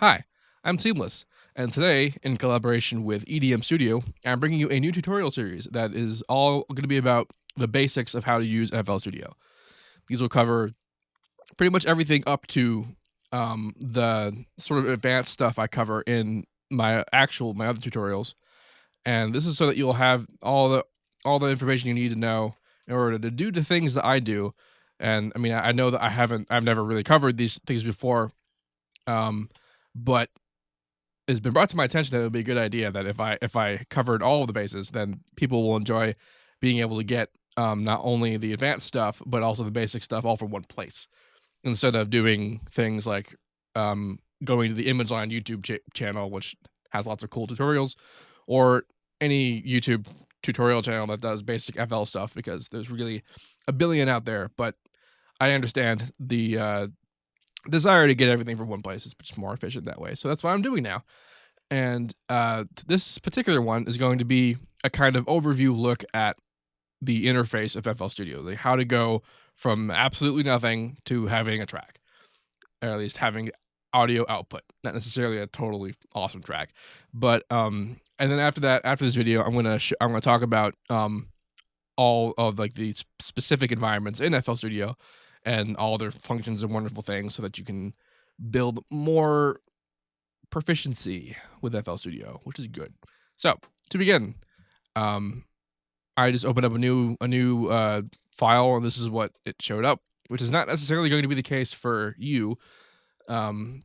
Hi, I'm Seamless, and today, in collaboration with EDM Studio, I'm bringing you a new tutorial series that is all going to be about the basics of how to use FL Studio. These will cover pretty much everything up to the sort of advanced stuff I cover in my other tutorials, and this is so that you'll have all the information you need to know in order to do the things that I do. And I mean, I know that I've never really covered these things before, um, but it's been brought to my attention that it would be a good idea that if I covered all of the bases, then people will enjoy being able to get not only the advanced stuff but also the basic stuff all from one place instead of doing things like going to the Image Line YouTube channel, which has lots of cool tutorials, or any YouTube tutorial channel that does basic FL stuff because there's really a billion out there. But I understand the desire to get everything from one place is just more efficient that way. So that's what I'm doing now. And this particular one is going to be a kind of overview look at the interface of FL Studio, like how to go from absolutely nothing to having a track, or at least having audio output. Not necessarily a totally awesome track, but and then after that, after this video, I'm gonna talk about all of like the specific environments in FL Studio and all their functions and wonderful things, so that you can build more proficiency with FL Studio, which is good. So to begin, um, I just opened up a new file, and this is what it showed up, which is not necessarily going to be the case for you. Um,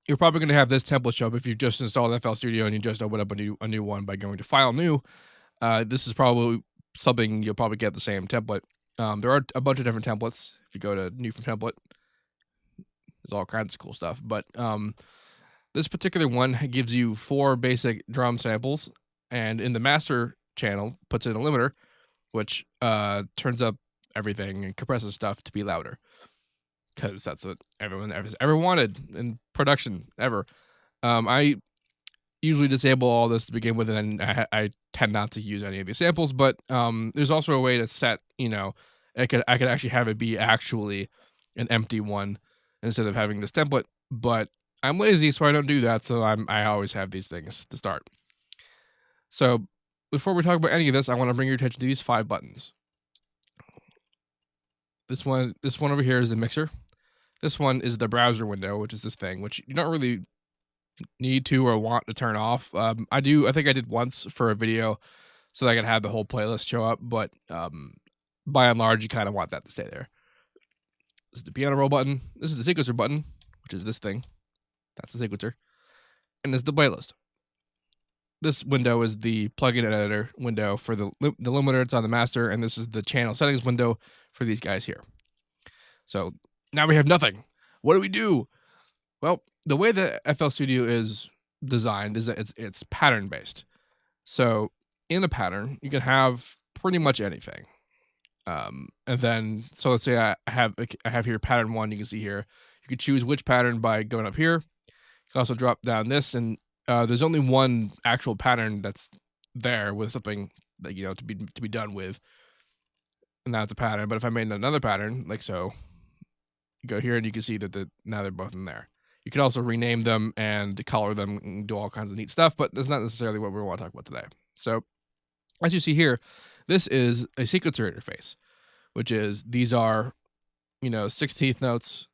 you're probably going to have this template show up if you just installed FL Studio and you just open up a new one by going to File New. This is probably something you'll probably get the same template. There are a bunch of different templates. If you go to New from Template, there's all kinds of cool stuff. But this particular one gives you 4 basic drum samples, and in the master channel puts in a limiter, which turns up everything and compresses stuff to be louder, because that's what everyone ever wanted in production ever. I usually disable all this to begin with, and I tend not to use any of these samples. But there's also a way to set, I could actually have it be actually an empty one instead of having this template. But I'm lazy, so I don't do that. So I always have these things to start. So before we talk about any of this, I want to bring your attention to these 5 buttons. This one over here is the mixer. This one is the browser window, which is this thing, which you don't really need to or want to turn off. I think I did once for a video so that I could have the whole playlist show up, but by and large, you kind of want that to stay there. This is the piano roll button. This is the sequencer button, which is this thing. That's the sequencer. And this is the playlist. This window is the plugin editor window for the limiter. It's on the master, and this is the channel settings window for these guys here. So now we have nothing. What do we do? Well, the way that FL Studio is designed is that it's pattern based. So in a pattern, you can have pretty much anything. And then, so let's say I have here pattern 1. You can see here, you can choose which pattern by going up here. You can also drop down this, and there's only one actual pattern that's there with something that to be done with, and that's a pattern. But if I made another pattern like so, you go here and you can see that now they're both in there. You can also rename them and color them and do all kinds of neat stuff, but that's not necessarily what we want to talk about today. So as you see here, this is a sequencer interface, which is these are 16th notes,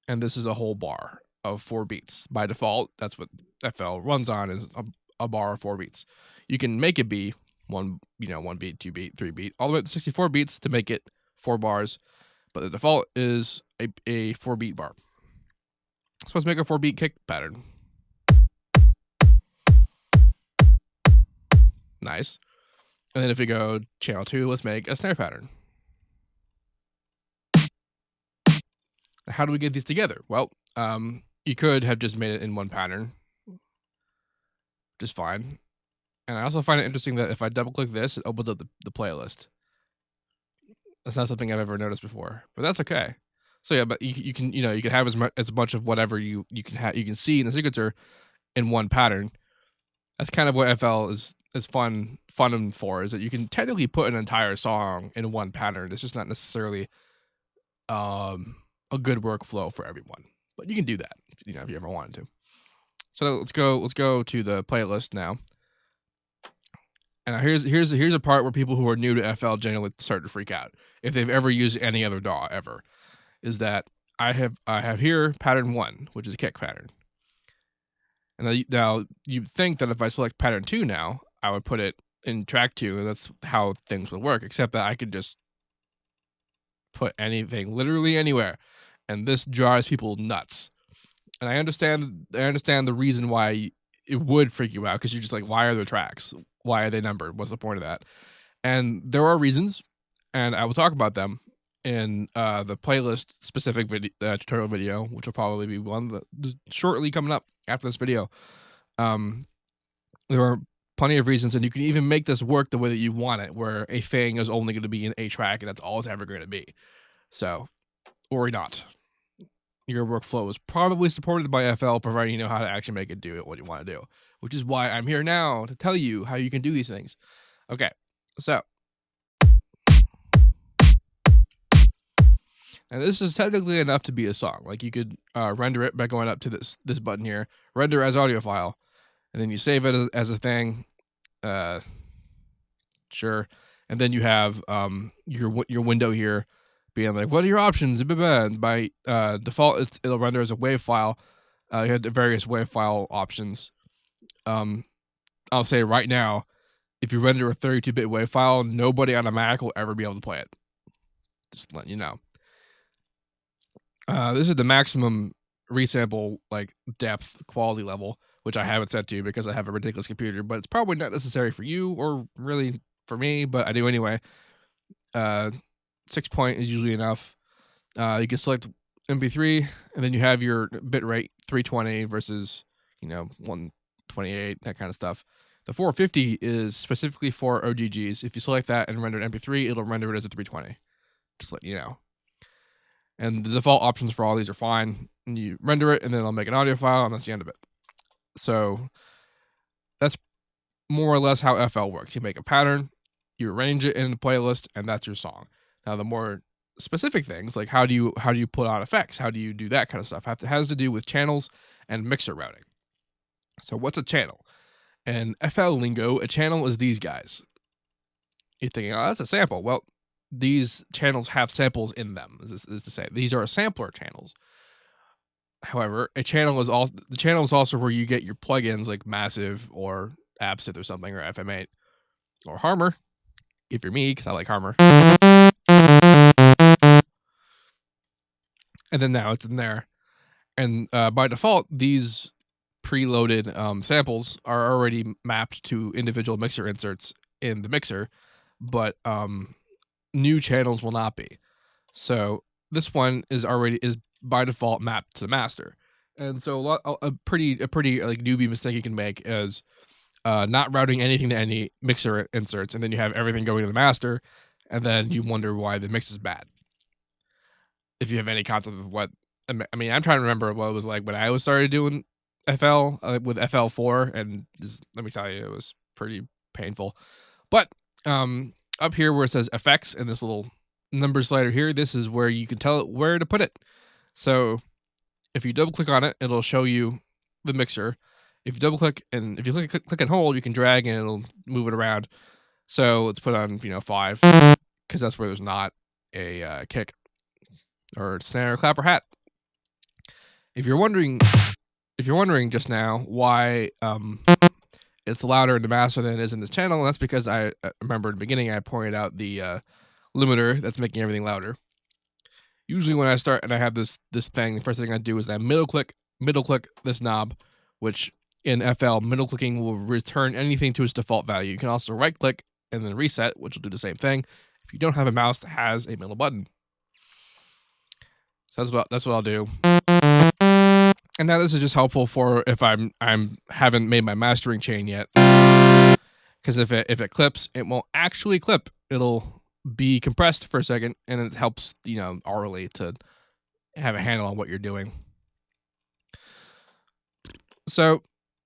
and this is a whole bar of 4 beats. By default, that's what FL runs on, is a bar of 4 beats. You can make it be one beat, 2 beat, 3 beat, all the way to 64 beats to make it 4 bars, but the default is a 4 beat bar. So let's make a 4 beat kick pattern. Nice. And then if we go channel 2, let's make a snare pattern. How do we get these together? Well, you could have just made it in one pattern, just fine. And I also find it interesting that if I double click this, it opens up the playlist. That's not something I've ever noticed before, but that's okay. So yeah, but you can have as much of whatever you can see in the sequencer in one pattern. That's kind of what FL is fun for, is that you can technically put an entire song in one pattern. It's just not necessarily a good workflow for everyone, but you can do that if you ever wanted to. So let's go to the playlist now. And here's a part where people who are new to FL generally start to freak out if they've ever used any other DAW ever. Is that I have here pattern 1, which is a kick pattern. And now you'd think that if I select pattern 2 now, I would put it in track 2, and that's how things would work, except that I could just put anything literally anywhere. And this drives people nuts. And I understand the reason why it would freak you out, because you're just like, why are there tracks? Why are they numbered? What's the point of that? And there are reasons, and I will talk about them in the playlist specific tutorial video, which will probably be one that shortly coming up after this video. There are plenty of reasons, and you can even make this work the way that you want it, where a thing is only going to be in a track, and that's all it's ever going to be. So, or not. Your workflow is probably supported by FL, providing you know how to actually make it do what you want to do, which is why I'm here now to tell you how you can do these things. Okay, so. And this is technically enough to be a song. Like you could render it by going up to this button here, render as audio file, and then you save it as a thing. Sure. And then you have your window here being like, what are your options? And by default, it'll render as a WAV file. You have the various WAV file options. I'll say right now, if you render a 32-bit WAV file, nobody on a Mac will ever be able to play it. Just letting you know. This is the maximum resample like depth quality level, which I haven't set to because I have a ridiculous computer, but it's probably not necessary for you or really for me, but I do anyway. 6 point is usually enough. You can select MP3, and then you have your bitrate 320 versus 128, that kind of stuff. The 450 is specifically for OGGs. If you select that and render an MP3, it'll render it as a 320. Just let you know. And the default options for all these are fine. And you render it, and then it'll make an audio file, and that's the end of it. So that's more or less how FL works. You make a pattern, you arrange it in the playlist, and that's your song. Now, the more specific things, like how do you put on effects? How do you do that kind of stuff? It has to do with channels and mixer routing. So what's a channel? In FL lingo, a channel is these guys. You're thinking, oh, that's a sample. Well, these channels have samples in them, is to say. These are sampler channels. However, the channel is also where you get your plugins like Massive or Absinthe or something, or FM8 or Harmor, if you're me, because I like Harmor. And then now it's in there. And by default, these preloaded samples are already mapped to individual mixer inserts in the mixer, but new channels will not be. So this one is by default mapped to the master. And so a pretty like newbie mistake you can make is not routing anything to any mixer inserts, and then you have everything going to the master, and then you wonder why the mix is bad. If you have any concept of what, I mean, I'm trying to remember what it was like when I was started doing FL with FL4, and just, let me tell you, it was pretty painful. But up here where it says effects and this little number slider here, this is where you can tell it where to put it. So if you double click on it, it'll show you the mixer. If you double click and if you click and hold, you can drag and it'll move it around. So let's put on 5, because that's where there's not a kick or snare, clap, or hat. If you're wondering just now why it's louder in the master than it is in this channel, that's because I remember in the beginning I pointed out the limiter that's making everything louder. Usually when I start and I have this thing, the first thing I do is I middle click this knob, which in FL, middle clicking will return anything to its default value. You can also right click and then reset, which will do the same thing if you don't have a mouse that has a middle button. So that's what I'll do. And now this is just helpful for if I haven't made my mastering chain yet, because if it clips, it won't actually clip. It'll be compressed for a second, and it helps aurally to have a handle on what you're doing. So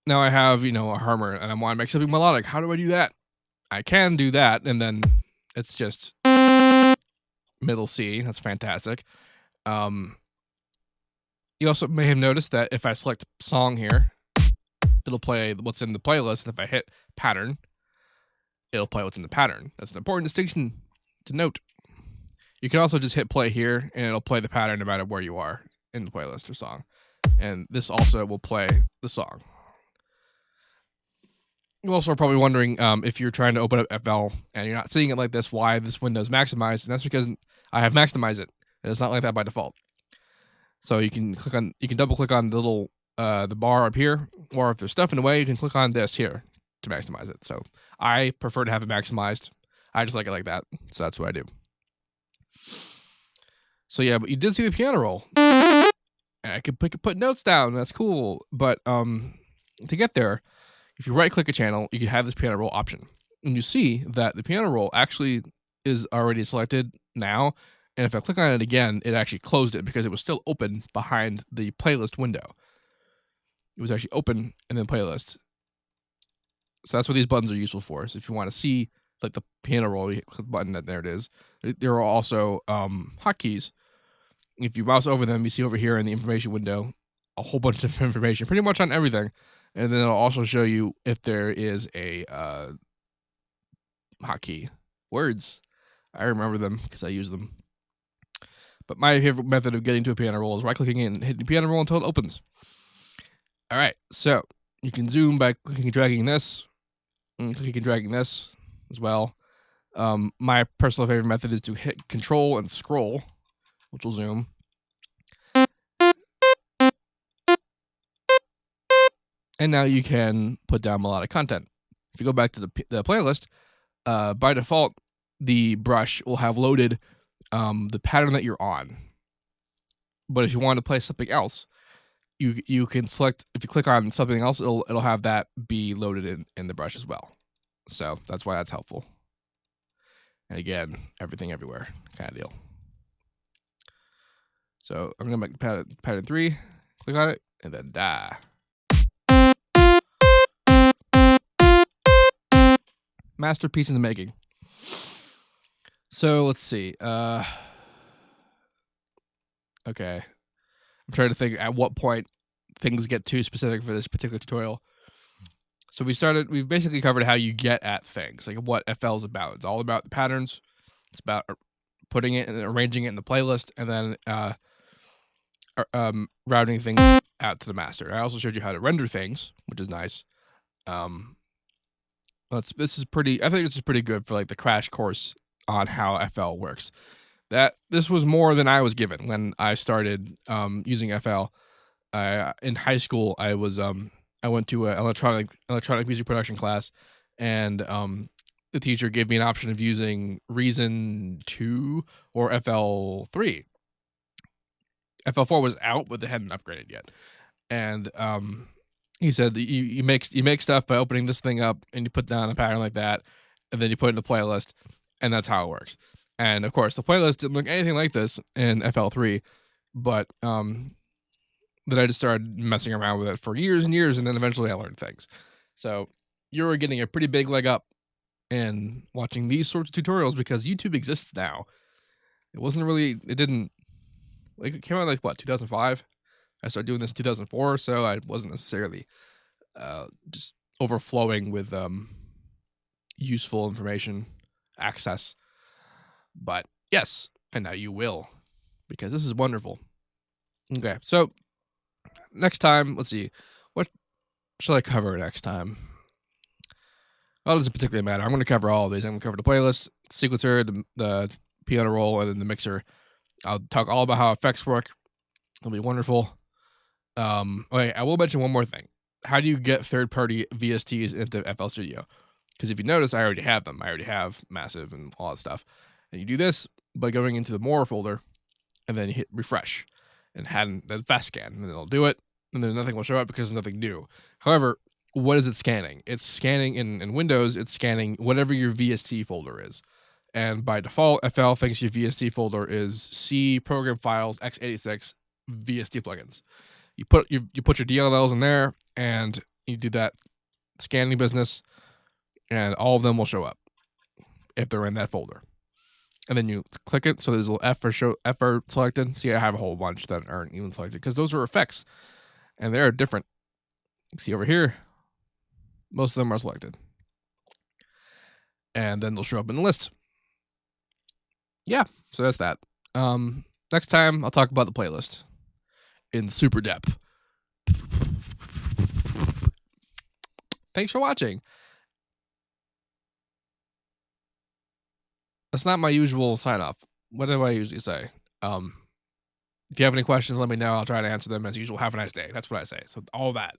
now I have a Harmor, and I want to make something melodic. How do I do that? I can do that, and then it's just middle C. That's fantastic. You also may have noticed that if I select song here, it'll play what's in the playlist. If I hit pattern, it'll play what's in the pattern. That's an important distinction to note. You can also just hit play here, and it'll play the pattern no matter where you are in the playlist or song. And this also will play the song. You also are probably wondering if you're trying to open up FL and you're not seeing it like this, why this window is maximized. And that's because I have maximized it. And it's not like that by default. So you can double click on the little the bar up here, or if there's stuff in the way, you can click on this here to maximize it. So I prefer to have it maximized. I just like it like that. So that's what I do. So yeah, but you did see the piano roll. And I could put notes down. That's cool. But to get there, if you right click a channel, you can have this piano roll option. And you see that the piano roll actually is already selected now. And if I click on it again, it actually closed it because it was still open behind the playlist window. It was actually open and then playlist. So that's what these buttons are useful for. So if you want to see like the piano roll, you click the button, that there it is. There are also hotkeys. If you mouse over them, you see over here in the information window a whole bunch of information, pretty much on everything. And then it'll also show you if there is a hotkey. Words. I remember them because I use them. But my favorite method of getting to a piano roll is right-clicking it and hitting the piano roll until it opens. All right, so you can zoom by clicking and dragging this, and clicking and dragging this as well. My personal favorite method is to hit Control and scroll, which will zoom. And now you can put down melodic content. If you go back to the playlist, by default, the brush will have loaded the pattern that you're on. But if you want to play something else, you can select, if you click on something else, it'll have that be loaded in the brush as well. So that's why that's helpful. And again, everything everywhere kind of deal. So I'm going to make pattern 3, click on it, and then die. Masterpiece in the making. So let's see. Okay. I'm trying to think at what point things get too specific for this particular tutorial. So we've basically covered how you get at things, like what FL is about. It's all about the patterns. It's about putting it and arranging it in the playlist, and then routing things out to the master. I also showed you how to render things, which is nice. This is pretty. I think this is pretty good for like the crash course on how FL works. This was more than I was given when I started using FL. In high school, I went to an electronic music production class, and the teacher gave me an option of using Reason 2 or FL3. FL4 was out, but they hadn't upgraded yet. And he said that you make stuff by opening this thing up, and you put down a pattern like that, and then you put it in the playlist, and that's how it works. And of course, the playlist didn't look anything like this in FL3, but then I just started messing around with it for years and years, and then eventually I learned things. So you're getting a pretty big leg up in watching these sorts of tutorials because YouTube exists now. It came out like, what, 2005? I started doing this in 2004, so I wasn't necessarily just overflowing with useful information access. But yes, and now you will, because this is wonderful. Okay, so next time, let's see, what shall I cover next time? Well, it doesn't particularly matter. I'm going to cover all of these. I'm going to cover the playlist, sequencer, the piano roll, and then the mixer. I'll talk all about how effects work. It'll be wonderful. Okay, I will mention one more thing. How do you get third-party VSTs into FL Studio? Because if you notice, I already have them. I already have Massive and all that stuff. And you do this by going into the More folder, and then you hit refresh, and then fast scan, and then it'll do it, and then nothing will show up because there's nothing new. However, what is it scanning? It's scanning in Windows. It's scanning whatever your VST folder is. And by default, FL thinks your VST folder is C program files x86 VST plugins. You put your DLLs in there, and you do that scanning business, and all of them will show up if they're in that folder. And then you click it, so there's a little F for selected. See, I have a whole bunch that aren't even selected because those are effects, and they're different. See over here, Most of them are selected. And then they'll show up in the list. Yeah, so that's that. Next time, I'll talk about the playlist in super depth. Thanks for watching. That's not my usual sign-off. What do I usually say? If you have any questions, let me know. I'll try to answer them as usual. Have a nice day. That's what I say. So all that.